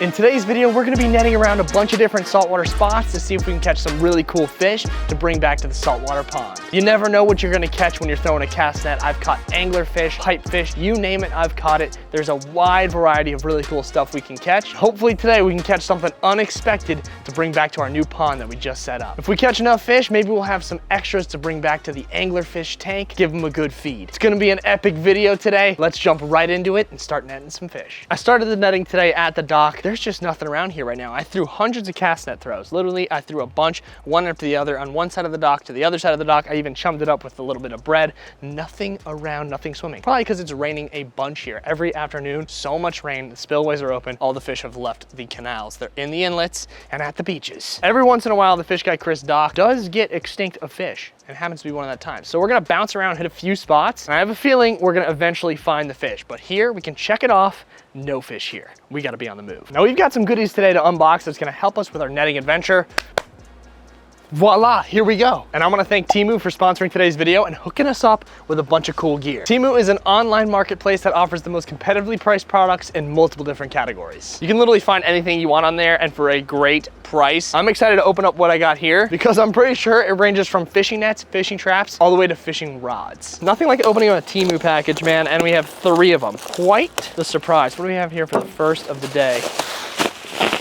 In today's video, we're gonna be netting around a bunch of different saltwater spots to see if we can catch some really cool fish to bring back to the saltwater pond. You never know what you're gonna catch when you're throwing a cast net. I've caught angler fish, pipefish, you name it, I've caught it. There's a wide variety of really cool stuff we can catch. Hopefully today we can catch something unexpected to bring back to our new pond that we just set up. If we catch enough fish, maybe we'll have some extras to bring back to the angler fish tank, give them a good feed. It's gonna be an epic video today. Let's jump right into it and start netting some fish. I started the netting today at the dock. There's just nothing around here right now. I threw hundreds of cast net throws. Literally, I threw a bunch, one after the other, on one side of the dock to the other side of the dock. I even chummed it up with a little bit of bread. Nothing around, nothing swimming. Probably because it's raining a bunch here. Every afternoon, so much rain, the spillways are open. All the fish have left the canals. They're in the inlets and at the beaches. Every once in a while, the fish guy Chris Dock does get extinct of fish. It happens to be one of that time. So we're gonna bounce around, hit a few spots, and I have a feeling we're gonna eventually find the fish. But here, we can check it off. No fish here. We gotta be on the move. Now we've got some goodies today to unbox that's gonna help us with our netting adventure. Voila, here we go. And I wanna thank Temu for sponsoring today's video and hooking us up with a bunch of cool gear. Temu is an online marketplace that offers the most competitively priced products in multiple different categories. You can literally find anything you want on there and for a great price. I'm excited to open up what I got here because I'm pretty sure it ranges from fishing nets, fishing traps, all the way to fishing rods. Nothing like opening a Temu package, man, and we have 3 of them. Quite the surprise. What do we have here for the first of the day?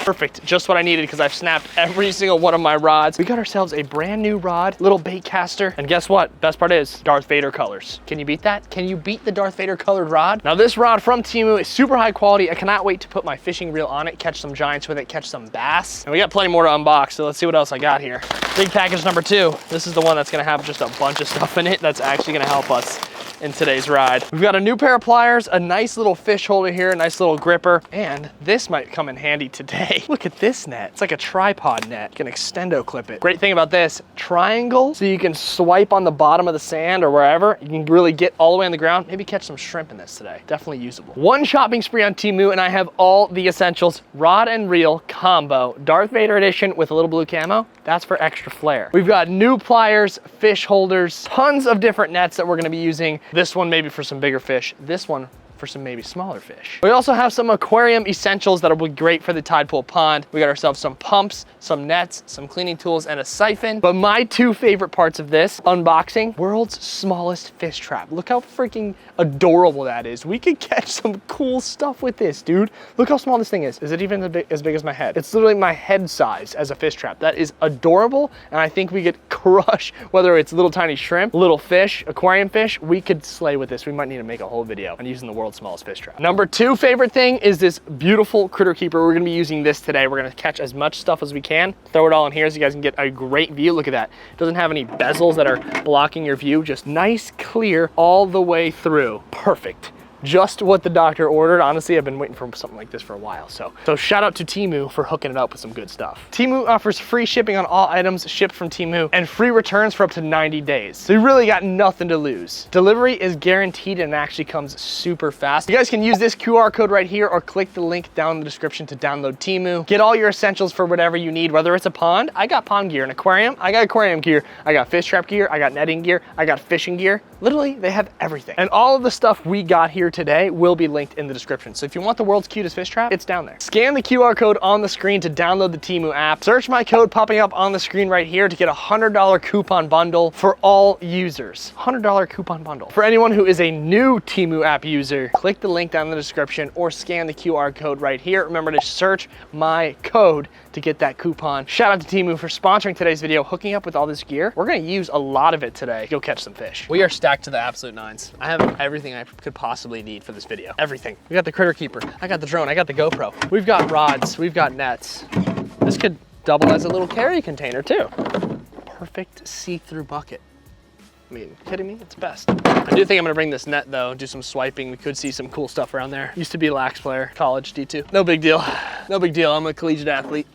Perfect, just what I needed because I've snapped every single one of my rods. We got ourselves a brand new rod, little bait caster. And guess what? Best part is Darth Vader colors. Can you beat that? Can you beat the Darth Vader colored rod? Now this rod from Temu is super high quality. I cannot wait to put my fishing reel on it, catch some giants with it, catch some bass. And we got plenty more to unbox, so let's see what else I got here. Big package number 2. This is the one that's gonna have just a bunch of stuff in it that's actually gonna help us in today's ride. We've got a new pair of pliers, a nice little fish holder here, a nice little gripper, and this might come in handy today. Look at this net. It's like a tripod net. You can extendo clip it. Great thing about this, triangle, so you can swipe on the bottom of the sand or wherever. You can really get all the way on the ground. Maybe catch some shrimp in this today. Definitely usable. One shopping spree on Temu and I have all the essentials. Rod and reel combo. Darth Vader edition with a little blue camo. That's for extra flair. We've got new pliers, fish holders, tons of different nets that we're gonna be using. This one maybe for some bigger fish. This one for some maybe smaller fish. We also have some aquarium essentials that'll be great for the tide pool pond. We got ourselves some pumps, some nets, some cleaning tools, and a siphon. But my 2 favorite parts of this unboxing, world's smallest fish trap. Look how freaking adorable that is. We could catch some cool stuff with this, dude. Look how small this thing is. Is it even as big as my head? It's literally my head size as a fish trap. That is adorable, and I think we could crush, whether it's little tiny shrimp, little fish, aquarium fish, we could slay with this. We might need to make a whole video on using the world's smallest fish trap. Number 2 favorite thing is this beautiful critter keeper. We're gonna be using this today. We're gonna catch as much stuff as we can, throw it all in here so you guys can get a great view. Look at that. It doesn't have any bezels that are blocking your view, just nice, clear all the way through. Perfect. Just what the doctor ordered. Honestly, I've been waiting for something like this for a while. So shout out to Temu for hooking it up with some good stuff. Temu offers free shipping on all items shipped from Temu and free returns for up to 90 days. So you really got nothing to lose. Delivery is guaranteed and actually comes super fast. You guys can use this QR code right here or click the link down in the description to download Temu. Get all your essentials for whatever you need, whether it's a pond, I got pond gear, an aquarium, I got aquarium gear, I got fish trap gear, I got netting gear, I got fishing gear. Literally, they have everything. And all of the stuff we got here today will be linked in the description. So if you want the world's cutest fish trap, it's down there. Scan the QR code on the screen to download the Temu app. Search my code popping up on the screen right here to get a $100 coupon bundle for all users. $100 coupon bundle. For anyone who is a new Temu app user, click the link down in the description or scan the QR code right here. Remember to search my code to get that coupon. Shout out to Temu for sponsoring today's video, hooking up with all this gear. We're gonna use a lot of it today to go catch some fish. We are stacked to the absolute nines. I have everything I could possibly need for this video. Everything. We got the critter keeper, I got the drone, I got the GoPro. We've got rods, we've got nets. This could double as a little carry container too. Perfect see-through bucket. I mean, kidding me? It's best. I do think I'm gonna bring this net though, do some swiping. We could see some cool stuff around there. Used to be a lax player, college D2. No big deal. No big deal. I'm a collegiate athlete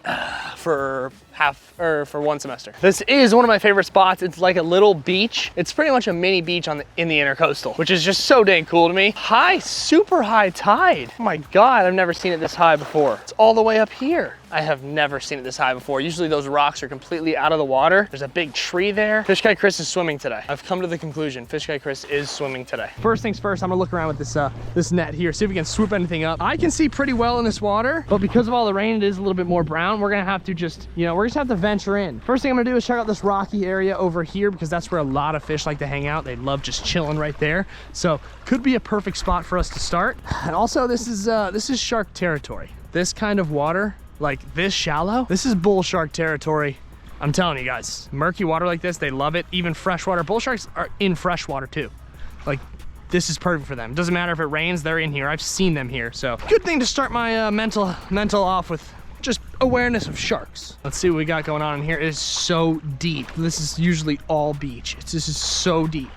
for for one semester. This is one of my favorite spots. It's like a little beach. It's pretty much a mini beach in the intercoastal, which is just so dang cool to me. Super high tide. Oh my God, I've never seen it this high before. It's all the way up here. I have never seen it this high before. Usually those rocks are completely out of the water. There's a big tree there. Fish Guy Chris is swimming today. I've come to the conclusion, Fish Guy Chris is swimming today. First things first, I'm gonna look around with this net here, see if we can swoop anything up. I can see pretty well in this water, but because of all the rain, it is a little bit more brown. We're gonna have to just, we're just have to venture in. First thing I'm gonna do is check out this rocky area over here because that's where a lot of fish like to hang out. They love just chilling right there. So could be a perfect spot for us to start. And also this is shark territory. This kind of water, like this shallow, this is bull shark territory. I'm telling you guys, murky water like this, they love it. Even freshwater, bull sharks are in freshwater too. Like, this is perfect for them. Doesn't matter if it rains, they're in here. I've seen them here. So good thing to start my mental off with just awareness of sharks. Let's see what we got going on in here. It is so deep. This is usually all beach. This is so deep.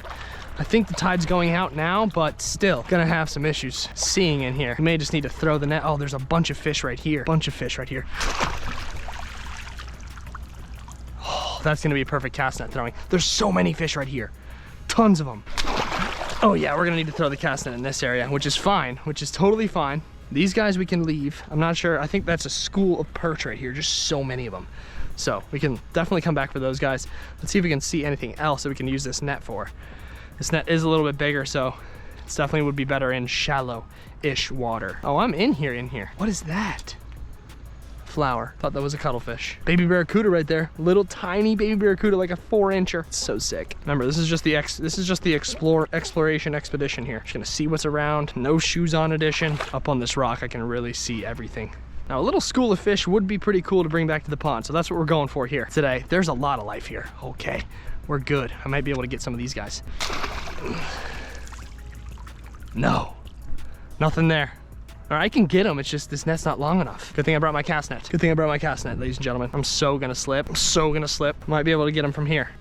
I think the tide's going out now, but still gonna have some issues seeing in here. We may just need to throw the net. Oh, there's a bunch of fish right here. Bunch of fish right here. Oh, that's gonna be a perfect cast net throwing. There's so many fish right here. Tons of them. Oh yeah, we're gonna need to throw the cast net in this area, which is fine, which is totally fine. These guys we can leave. I'm not sure, I think that's a school of perch right here, just so many of them. So we can definitely come back for those guys. Let's see if we can see anything else that we can use this net for. This net is a little bit bigger, so it definitely would be better in shallow-ish water. Oh, I'm in here. What is that? Flower. Thought that was a cuttlefish. Baby barracuda right there. Little tiny baby barracuda, like a 4-incher. It's so sick. Remember, this is just the exploration expedition here. Just gonna see what's around. No shoes on edition. Up on this rock, I can really see everything. Now, a little school of fish would be pretty cool to bring back to the pond, so that's what we're going for here today. There's a lot of life here. Okay, we're good. I might be able to get some of these guys. No, nothing there. All right, I can get them. It's just this net's not long enough. Good thing I brought my cast net. Good thing I brought my cast net, ladies and gentlemen. I'm so gonna slip. Might be able to get them from here.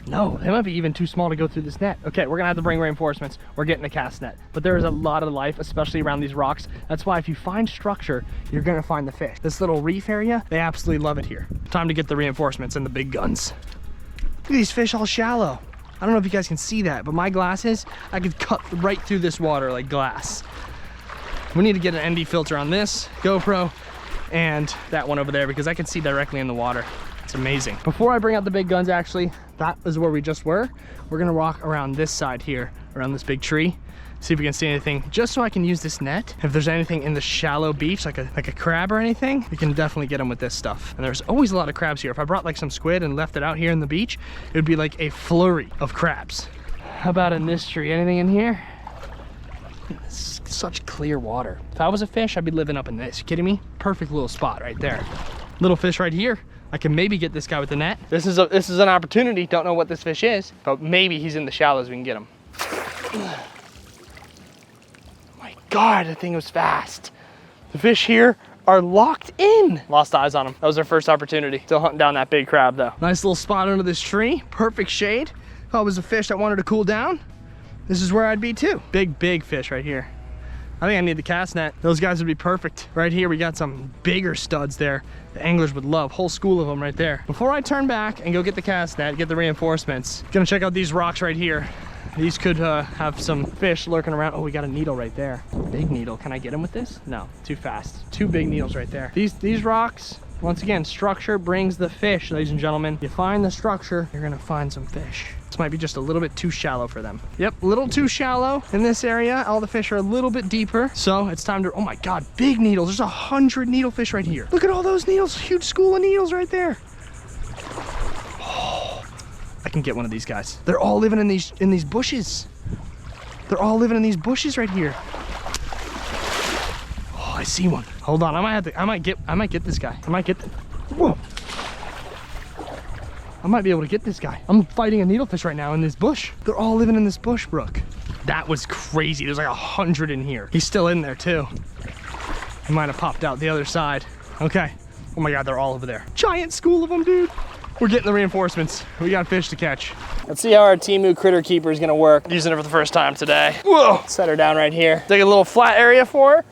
No, they might be even too small to go through this net. Okay, we're gonna have to bring reinforcements. We're getting a cast net. But there is a lot of life, especially around these rocks. That's why if you find structure, you're gonna find the fish. This little reef area, they absolutely love it here. Time to get the reinforcements and the big guns. Look at these fish all shallow. I don't know if you guys can see that, but my glasses, I could cut right through this water like glass. We need to get an ND filter on this GoPro and that one over there because I can see directly in the water. It's amazing. Before I bring out the big guns, actually, that is where we just were. We're gonna walk around this side here, around this big tree, see if we can see anything, just so I can use this net. If there's anything in the shallow beach, like a crab or anything, we can definitely get them with this stuff. And there's always a lot of crabs here. If I brought like some squid and left it out here in the beach, it would be like a flurry of crabs. How about in this tree? Anything in here? It's such clear water. If I was a fish, I'd be living up in this. You kidding me? Perfect little spot right there. Little fish right here. I can maybe get this guy with the net. This is an opportunity. Don't know what this fish is, but maybe he's in the shallows. We can get him. My God, that thing was fast. The fish here are locked in. Lost eyes on them. That was our first opportunity. Still hunting down that big crab though. Nice little spot under this tree. Perfect shade. If I was a fish that wanted to cool down, this is where I'd be too. Big fish right here. I think I need the cast net. Those guys would be perfect. Right here, we got some bigger studs there. The anglers would love, whole school of them right there. Before I turn back and go get the cast net, get the reinforcements, gonna check out these rocks right here. These could have some fish lurking around. Oh, we got a needle right there. Big needle, can I get him with this? No, too fast. Two big needles right there. These rocks, once again, structure brings the fish, ladies and gentlemen. You find the structure, you're gonna find some fish. This might be just a little bit too shallow for them. Yep, a little too shallow in this area. All the fish are a little bit deeper. So it's time to, oh my God, big needles. There's 100 needlefish right here. Look at all those needles, huge school of needles right there. Oh, I can get one of these guys. They're all living in these bushes. They're all living in these bushes right here. Oh, I see one. Hold on, I might get this guy. Whoa. I might be able to get this guy. I'm fighting a needlefish right now in this bush. They're all living in this bush, Brooke. That was crazy. There's like 100 in here. He's still in there too. He might have popped out the other side. Okay. Oh my God, they're all over there. Giant school of them, dude. We're getting the reinforcements. We got fish to catch. Let's see how our Temu critter keeper is gonna work. Using it for the first time today. Whoa. Set her down right here. Take a little flat area for her.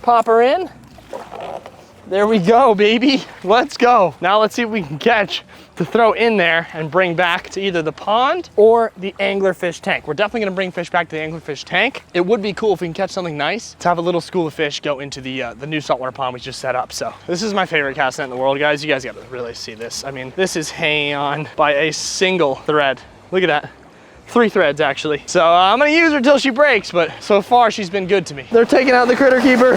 Pop her in. There we go, baby. Let's go. Now let's see if we can catch to throw in there and bring back to either the pond or the anglerfish tank. We're definitely gonna bring fish back to the anglerfish tank. It would be cool if we can catch something nice to have a little school of fish go into the new saltwater pond we just set up. So this is my favorite cast net in the world, guys. You guys gotta really see this. I mean, this is hanging on by a single thread. Look at that. 3 threads actually. So I'm gonna use her till she breaks, but so far she's been good to me. They're taking out the critter keeper.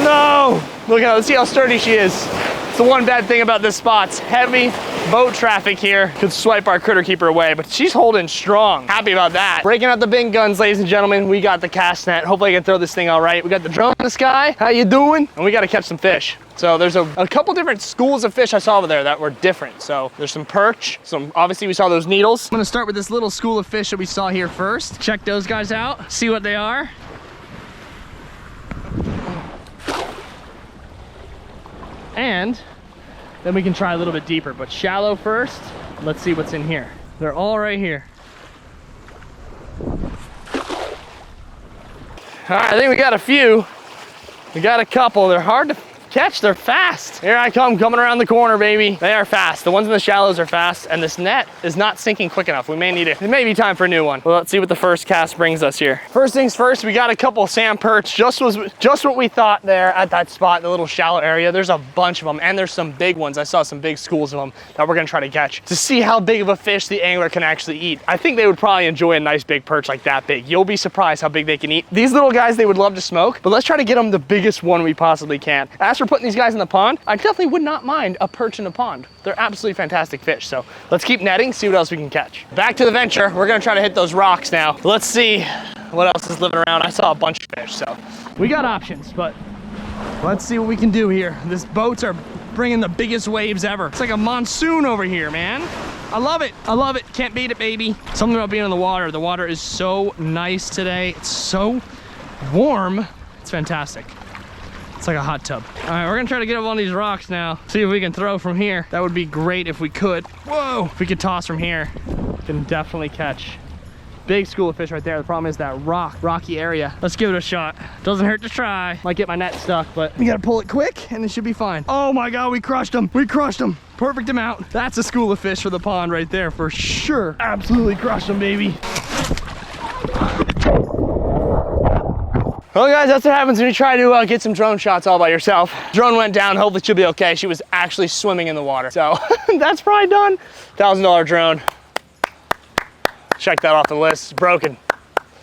No! Look at, let's see how sturdy she is. It's the one bad thing about this spot. It's heavy boat traffic here. Could swipe our critter keeper away, but she's holding strong. Happy about that. Breaking out the big guns, ladies and gentlemen. We got the cast net. Hopefully I can throw this thing all right. We got the drone in the sky. How you doing? And we got to catch some fish. So there's a couple different schools of fish I saw over there that were different. So there's some perch, obviously we saw those needles. I'm gonna start with this little school of fish that we saw here first. Check those guys out, see what they are. And then we can try a little bit deeper, but shallow first. Let's see what's in here. They're all right here. All right, I think we got a few. We got a couple. They're hard to catch, they're fast. Here I come, coming around the corner, baby. They are fast. The ones in the shallows are fast, and this net is not sinking quick enough. We may need it. It may be time for a new one. Well, let's see what the first cast brings us here. First things first, we got a couple sand perch. Just what we thought there at that spot, the little shallow area. There's a bunch of them, and there's some big ones. I saw some big schools of them that we're gonna try to catch to see how big of a fish the angler can actually eat. I think they would probably enjoy a nice big perch like that big. You'll be surprised how big they can eat. These little guys, they would love to smoke, but let's try to get them the biggest one we possibly can. As for putting these guys in the pond, I definitely would not mind a perch in a pond. They're absolutely fantastic fish. So let's keep netting, see what else we can catch. Back to the venture. We're gonna try to hit those rocks now. Let's see what else is living around. I saw a bunch of fish, so we got options, but let's see what we can do here. These boats are bringing the biggest waves ever. It's like a monsoon over here, man. I love it. I love it. Can't beat it, baby. Something about being in the water. The water is so nice today. It's so warm. It's fantastic. It's like a hot tub. All right, we're gonna try to get up on these rocks now. See if we can throw from here. That would be great if we could. Whoa, if we could toss from here, can definitely catch. Big school of fish right there. The problem is that rocky area. Let's give it a shot. Doesn't hurt to try. Might get my net stuck, but we gotta pull it quick and it should be fine. Oh my God, we crushed them. We crushed them. Perfect amount. That's a school of fish for the pond right there for sure. Absolutely crushed them, baby. Well guys, that's what happens when you try to get some drone shots all by yourself. Drone went down, hopefully she'll be okay. She was actually swimming in the water. So that's probably done. $1,000 drone. Check that off the list, it's broken.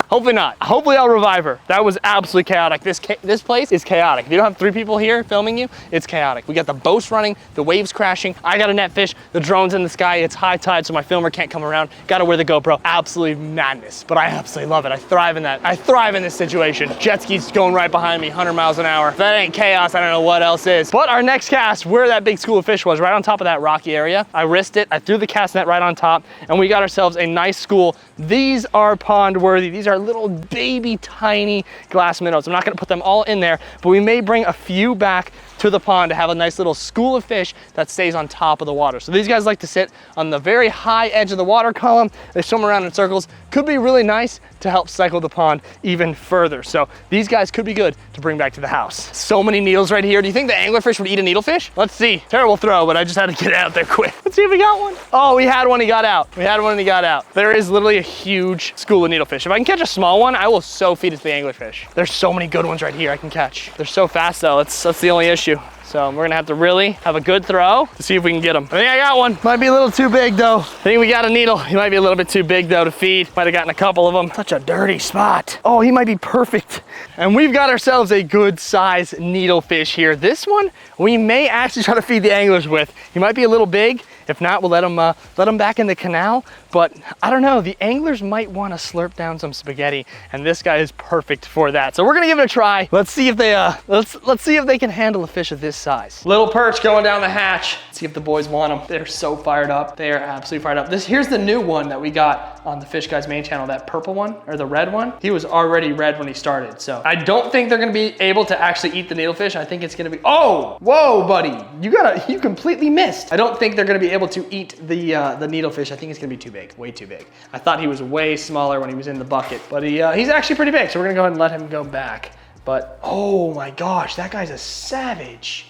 Hopefully not. Hopefully I'll revive her. That was absolutely chaotic. This place is chaotic. If you don't have 3 people here filming you, it's chaotic. We got the boats running, the waves crashing. I got a net fish, the drone's in the sky. It's high tide, so my filmer can't come around. Gotta wear the GoPro. Absolutely madness, but I absolutely love it. I thrive in that. I thrive in this situation. Jet skis going right behind me, 100 miles an hour. If that ain't chaos, I don't know what else is. But our next cast, where that big school of fish was, right on top of that rocky area, I risked it. I threw the cast net right on top, and we got ourselves a nice school. These are pond worthy. These are little baby tiny glass minnows. I'm not gonna put them all in there, but we may bring a few back to the pond to have a nice little school of fish that stays on top of the water. So these guys like to sit on the very high edge of the water column. They swim around in circles. Could be really nice to help cycle the pond even further. So these guys could be good to bring back to the house. So many needles right here. Do you think the anglerfish would eat a needlefish? Let's see. Terrible throw, but I just had to get it out there quick. Let's see if we got one. Oh, we had one, he got out. We had one and he got out. There is literally a huge school of needlefish. If I can catch a small one, I will so feed it to the anglerfish. There's so many good ones right here I can catch. They're so fast though, that's the only issue. So we're gonna have to really have a good throw to see if we can get them. I think I got one. Might be a little too big though. I think we got a needle. He might be a little bit too big though to feed. Might have gotten a couple of them. Such a dirty spot. Oh, he might be perfect. And we've got ourselves a good size needlefish here. This one, we may actually try to feed the anglers with. He might be a little big. If not, we'll let him back in the canal. But I don't know, the anglers might want to slurp down some spaghetti, and this guy is perfect for that. So we're gonna give it a try. Let's see if they let's see if they can handle a fish of this size. Little perch going down the hatch. Let's see if the boys want them. They're so fired up. They are absolutely fired up. Here's the new one that we got on the Fish Guys main channel, that purple one, or the red one. He was already red when he started. So I don't think they're gonna be able to actually eat the needlefish. I think it's gonna be, oh, whoa, buddy. You completely missed. I don't think they're gonna be able to eat the needlefish. I think it's gonna be too big, way too big. I thought he was way smaller when he was in the bucket, but he's actually pretty big. So we're gonna go ahead and let him go back. But, oh my gosh, that guy's a savage.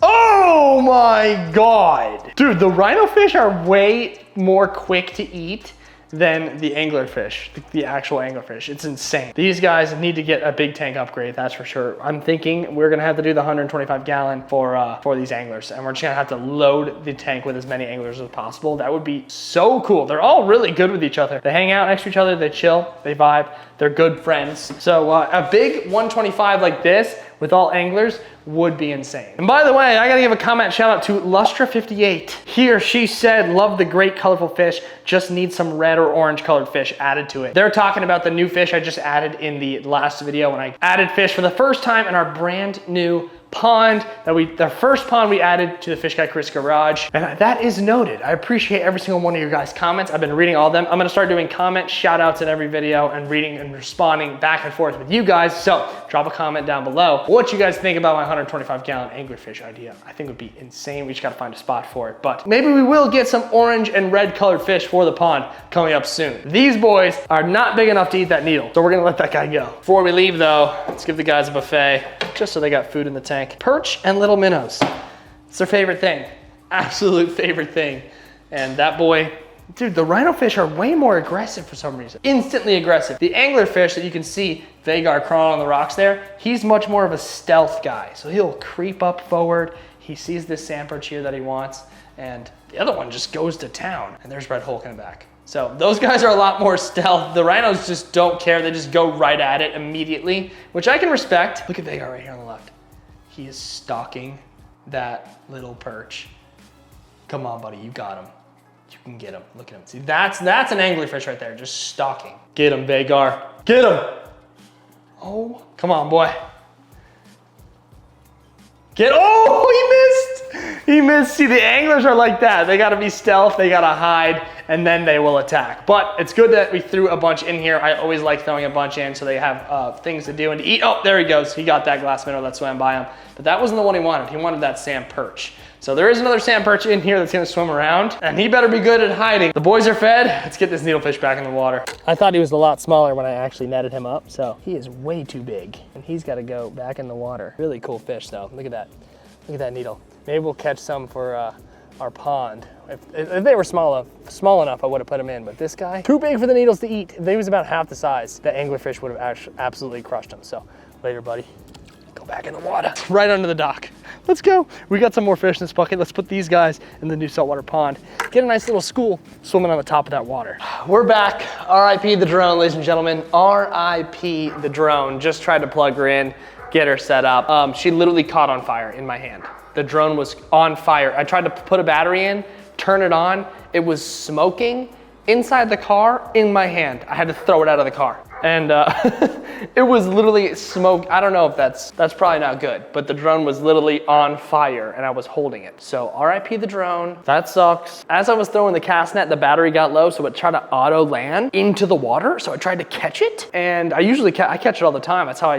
Oh my God. Dude, the rhino fish are way more quick to eat than the angler fish, the actual angler fish. It's insane. These guys need to get a big tank upgrade, that's for sure. I'm thinking we're gonna have to do the 125 gallon for these anglers, and we're just gonna have to load the tank with as many anglers as possible. That would be so cool. They're all really good with each other. They hang out next to each other, they chill, they vibe, they're good friends. So a big 125 like this with all anglers would be insane. And by the way, I gotta give a comment shout out to Lustra58. He or she said, love the great colorful fish, just need some red or orange colored fish added to it. They're talking about the new fish I just added in the last video when I added fish for the first time in our brand new pond the first pond we added to the Fish Guy Chris garage. And that is noted. I appreciate every single one of your guys' comments. I've been reading all of them. I'm gonna start doing comment shout outs in every video and reading and responding back and forth with you guys. So drop a comment down below what you guys think about my 125 gallon anglerfish idea. I think it would be insane. We just gotta find a spot for it. But maybe we will get some orange and red colored fish for the pond coming up soon. These boys are not big enough to eat that needle, so we're gonna let that guy go. Before we leave though, let's give the guys a buffet just so they got food in the tank. Perch and little minnows. It's their favorite thing. Absolute favorite thing. And that boy, dude, the rhino fish are way more aggressive for some reason. Instantly aggressive. The angler fish that you can see, Vagar crawling on the rocks there, he's much more of a stealth guy. So he'll creep up forward. He sees this sand perch here that he wants, and the other one just goes to town. And there's Red Hulk in the back. So those guys are a lot more stealth. The rhinos just don't care. They just go right at it immediately, which I can respect. Look at Vagar right here on the left. He is stalking that little perch. Come on, buddy, you got him. You can get him, look at him. See, that's an anglerfish right there, just stalking. Get him, Vagar, get him. Oh, come on, boy. Oh, he missed. He missed. See, the anglers are like that. They gotta be stealth, they gotta hide, and then they will attack. But it's good that we threw a bunch in here. I always like throwing a bunch in so they have things to do and to eat. Oh, there he goes. He got that glass minnow that swam by him. But that wasn't the one he wanted. He wanted that sand perch. So there is another sand perch in here that's gonna swim around, and he better be good at hiding. The boys are fed. Let's get this needlefish back in the water. I thought he was a lot smaller when I actually netted him up, so he is way too big, and he's gotta go back in the water. Really cool fish though. Look at that. Look at that needle. Maybe we'll catch some for our pond. If they were small enough, I would have put them in, but this guy, too big for the needles to eat. If he was about half the size, the anglerfish would have absolutely crushed him. So later, buddy. Go back in the water. Right under the dock. Let's go. We got some more fish in this bucket. Let's put these guys in the new saltwater pond. Get a nice little school swimming on the top of that water. We're back. RIP the drone, ladies and gentlemen. RIP the drone. Just tried to plug her in, get her set up. She literally caught on fire in my hand. The drone was on fire. I tried to put a battery in, turn it on. It was smoking inside the car in my hand. I had to throw it out of the car. And it was literally smoke. I don't know if that's probably not good, but the drone was literally on fire and I was holding it. So RIP the drone, that sucks. As I was throwing the cast net, the battery got low, so it tried to auto land into the water. So I tried to catch it, and I catch it all the time. That's how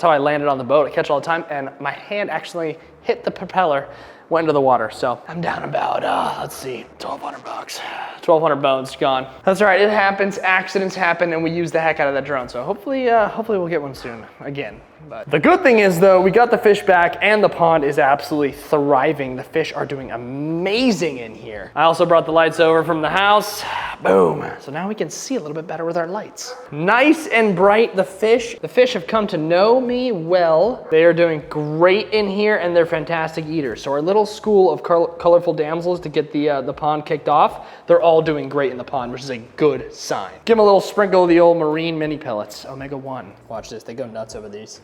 I landed on the boat. I catch it all the time, and my hand actually hit the propeller, went into the water. So I'm down about, let's see, 1,200 bucks. 1,200 bones gone. That's all right, it happens, accidents happen, and we use the heck out of that drone. So hopefully we'll get one soon, again. But the good thing is though, we got the fish back and the pond is absolutely thriving. The fish are doing amazing in here. I also brought the lights over from the house. Boom. So now we can see a little bit better with our lights. Nice and bright, the fish have come to know me well. They are doing great in here and they're fantastic eaters. So our little school of colorful damsels to get the pond kicked off, they're all doing great in the pond, which is a good sign. Give them a little sprinkle of the old marine mini pellets, Omega-1. Watch this, they go nuts over these.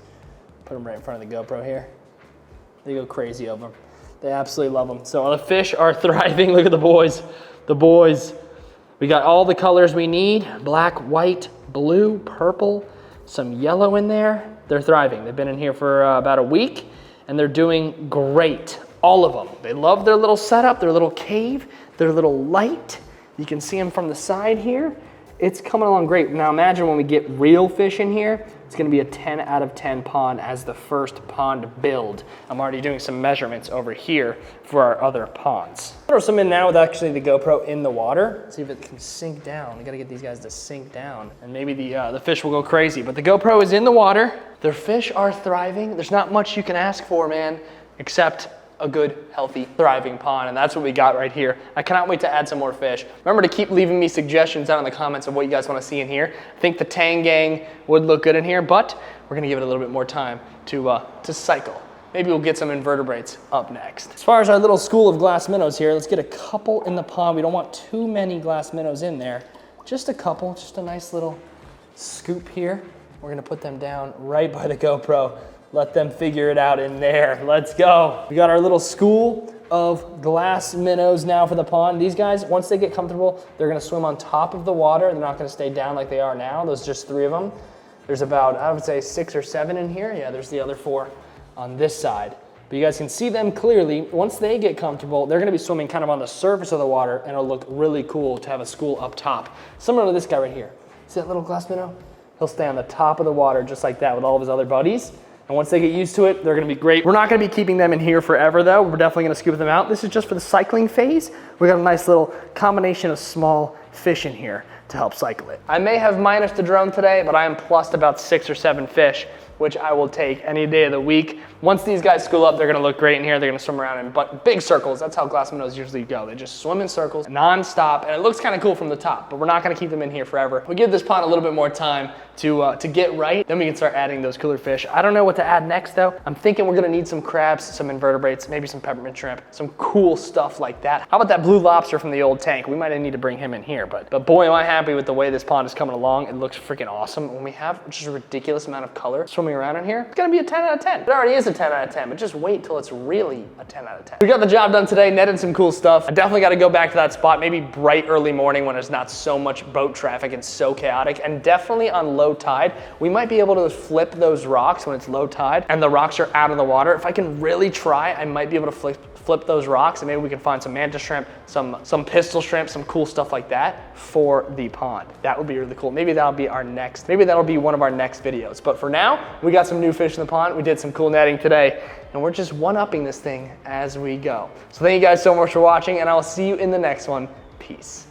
Put them right in front of the GoPro here. They go crazy over them. They absolutely love them. So the fish are thriving. Look at the boys. The boys. We got all the colors we need. Black, white, blue, purple, some yellow in there. They're thriving. They've been in here for about a week and they're doing great. All of them. They love their little setup, their little cave, their little light. You can see them from the side here. It's coming along great. Now imagine when we get real fish in here, it's gonna be a 10 out of 10 pond as the first pond build. I'm already doing some measurements over here for our other ponds. Throw some in now with actually the GoPro in the water. See if it can sink down. We gotta get these guys to sink down and maybe the fish will go crazy. But the GoPro is in the water. Their fish are thriving. There's not much you can ask for, man, except a good, healthy, thriving pond, and that's what we got right here. I cannot wait to add some more fish. Remember to keep leaving me suggestions down in the comments of what you guys want to see in here. I think the tang gang would look good in here, but we're gonna give it a little bit more time to cycle. Maybe we'll get some invertebrates up next. As far as our little school of glass minnows here, let's get a couple in the pond. We don't want too many glass minnows in there. Just a couple, just a nice little scoop here. We're gonna put them down right by the GoPro. Let them figure it out in there. Let's go. We got our little school of glass minnows now for the pond. These guys, once they get comfortable, they're gonna swim on top of the water. They're not gonna stay down like they are now. There's just 3 of them. There's about, I would say 6 or 7 in here. Yeah, there's the other 4 on this side. But you guys can see them clearly. Once they get comfortable, they're gonna be swimming kind of on the surface of the water, and it'll look really cool to have a school up top. Similar to this guy right here. See that little glass minnow? He'll stay on the top of the water just like that with all of his other buddies. And once they get used to it, they're gonna be great. We're not gonna be keeping them in here forever though. We're definitely gonna scoop them out. This is just for the cycling phase. We got a nice little combination of small fish in here to help cycle it. I may have minus the drone today, but I am plussed about 6 or 7 fish, which I will take any day of the week. Once these guys school up, they're gonna look great in here. They're gonna swim around in big circles. That's how glass minnows usually go. They just swim in circles non-stop, and it looks kind of cool from the top, but we're not gonna keep them in here forever. We give this pond a little bit more time to get right, then we can start adding those cooler fish. I don't know what to add next though. I'm thinking we're gonna need some crabs, some invertebrates, maybe some peppermint shrimp, some cool stuff like that. How about that blue lobster from the old tank? We might need to bring him in here, but boy, am I happy with the way this pond is coming along. It looks freaking awesome. When we have just a ridiculous amount of color swimming around in here, it's gonna be a 10 out of 10. It already is a 10 out of 10, but just wait till it's really a 10 out of 10. We got the job done today, netted some cool stuff. I definitely gotta go back to that spot, maybe bright early morning when there's not so much boat traffic and so chaotic, and definitely on low tide. We might be able to flip those rocks when it's low tide and the rocks are out of the water. If I can really try, I might be able to flip those rocks, and maybe we can find some mantis shrimp, some pistol shrimp, some cool stuff like that for the pond. That would be really cool. Maybe that'll be one of our next videos. But for now, we got some new fish in the pond. We did some cool netting today, and we're just one-upping this thing as we go. So thank you guys so much for watching, and I will see you in the next one. Peace.